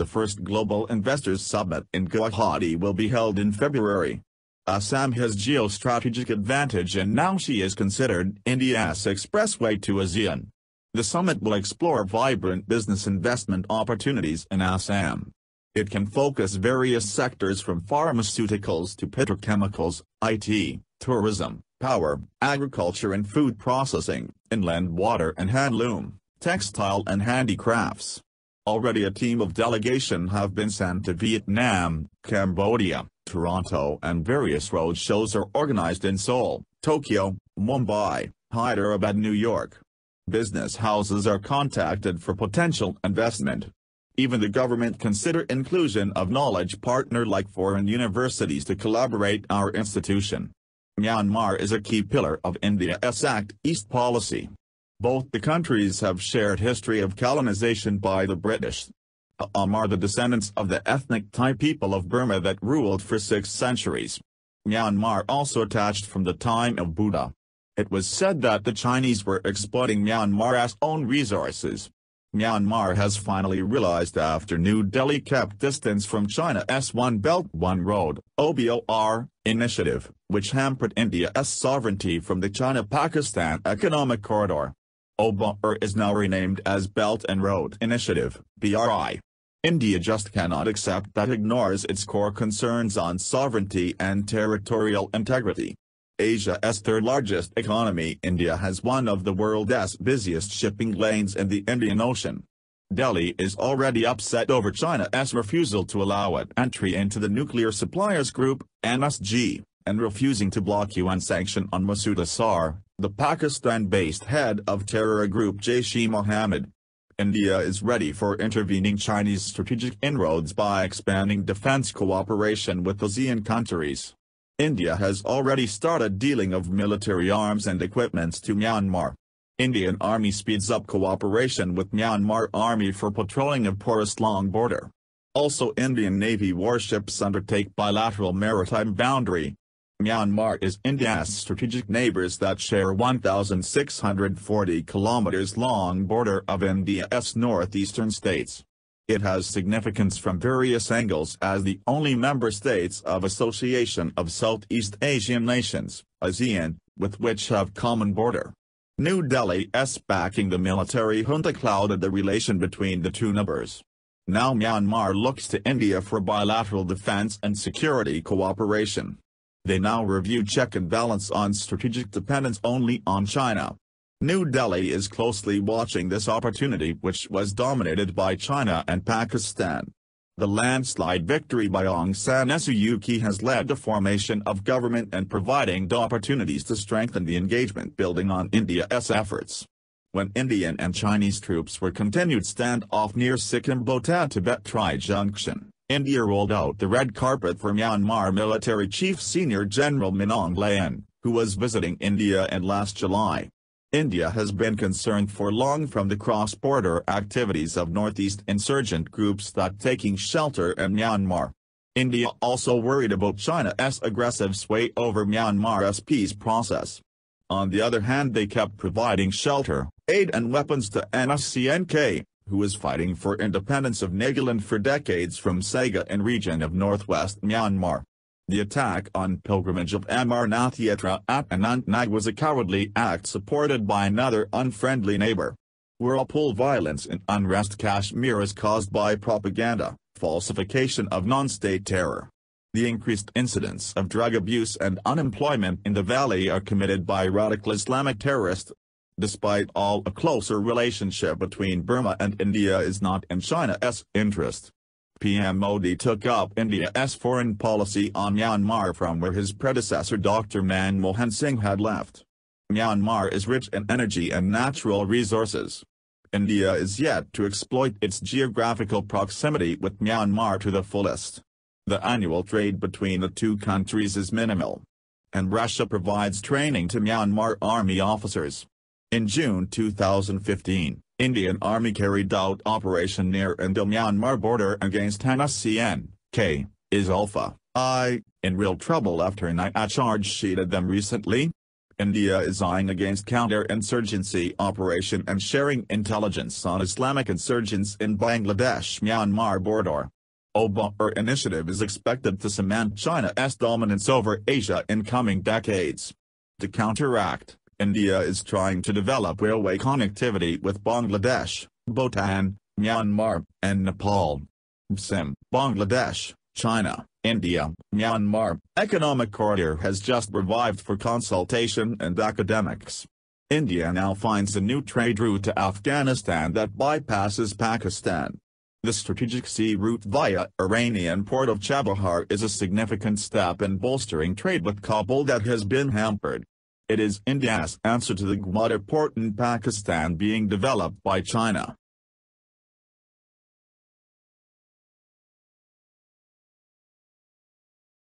The first Global Investors Summit in Guwahati will be held in February. Assam has geostrategic advantage and now she is considered India's expressway to ASEAN. The summit will explore vibrant business investment opportunities in Assam. It can focus various sectors from pharmaceuticals to petrochemicals, IT, tourism, power, agriculture and food processing, inland water and handloom, textile and handicrafts. Already a team of delegation have been sent to Vietnam, Cambodia, Toronto and various road shows are organized in Seoul, Tokyo, Mumbai, Hyderabad, New York. Business houses are contacted for potential investment. Even the government consider inclusion of knowledge partner like foreign universities to collaborate our institution. Myanmar is a key pillar of India's Act East policy. Both the countries have shared history of colonization by the British. Are the descendants of the ethnic Thai people of Burma that ruled for 6 centuries. Myanmar also attached from the time of Buddha. It was said that the Chinese were exploiting Myanmar's own resources. Myanmar has finally realized after New Delhi kept distance from China's One Belt One Road (OBOR) initiative, which hampered India's sovereignty from the China-Pakistan Economic Corridor. OBOR is now renamed as Belt and Road Initiative (BRI). India just cannot accept that ignores its core concerns on sovereignty and territorial integrity. Asia's third-largest economy, India has one of the world's busiest shipping lanes in the Indian Ocean. Delhi is already upset over China's refusal to allow it entry into the Nuclear Suppliers Group, NSG, and refusing to block UN sanction on Masood Azhar, the Pakistan-based head of terror group Jaish-e-Mohammed. India is ready for intervening Chinese strategic inroads by expanding defense cooperation with ASEAN countries. India has already started dealing of military arms and equipments to Myanmar. Indian Army speeds up cooperation with Myanmar Army for patrolling of porous long border. Also Indian Navy warships undertake bilateral maritime boundary. Myanmar is India's strategic neighbors that share 1,640 kilometers long border of India's northeastern states. It has significance from various angles as the only member states of Association of Southeast Asian Nations, ASEAN, with which have common border. New Delhi's backing the military junta clouded the relation between the two neighbors. Now Myanmar looks to India for bilateral defense and security cooperation. They now review check and balance on strategic dependence only on China. New Delhi is closely watching this opportunity which was dominated by China and Pakistan. The landslide victory by Aung San Suu Kyi has led to formation of government and providing the opportunities to strengthen the engagement building on India's efforts. When Indian and Chinese troops were continued standoff near Sikkim Botha-Tibet Tri-Junction, India rolled out the red carpet for Myanmar Military Chief Senior General Min Aung Hlaing, who was visiting India in last July. India has been concerned for long from the cross-border activities of northeast insurgent groups that taking shelter in Myanmar. India also worried about China's aggressive sway over Myanmar's peace process. On the other hand, they kept providing shelter, aid and weapons to NSCNK, who is fighting for independence of Nagaland for decades from Saga in region of northwest Myanmar. The attack on pilgrimage of Amarnath Yatra at Anantnag was a cowardly act supported by another unfriendly neighbor. Whirlpool violence in unrest Kashmir is caused by propaganda, falsification of non-state terror. The increased incidence of drug abuse and unemployment in the valley are committed by radical Islamic terrorists. Despite all, a closer relationship between Burma and India is not in China's interest. PM Modi took up India's foreign policy on Myanmar from where his predecessor Dr. Manmohan Singh had left. Myanmar is rich in energy and natural resources. India is yet to exploit its geographical proximity with Myanmar to the fullest. The annual trade between the two countries is minimal. And Russia provides training to Myanmar army officers. In June 2015, Indian Army carried out Operation near Indo-Myanmar border against NSCN-K, is Alpha I, in real trouble after NIA charge sheeted them recently. India is eyeing against counter-insurgency operation and sharing intelligence on Islamic insurgents in Bangladesh-Myanmar border. OBOR initiative is expected to cement China's dominance over Asia in coming decades. To counteract, India is trying to develop railway connectivity with Bangladesh, Bhutan, Myanmar, and Nepal. BSIM, Bangladesh, China, India, Myanmar economic corridor has just revived for consultation and academics. India now finds a new trade route to Afghanistan that bypasses Pakistan. The strategic sea route via Iranian port of Chabahar is a significant step in bolstering trade with Kabul that has been hampered. It is India's answer to the Gwadar port in Pakistan being developed by China.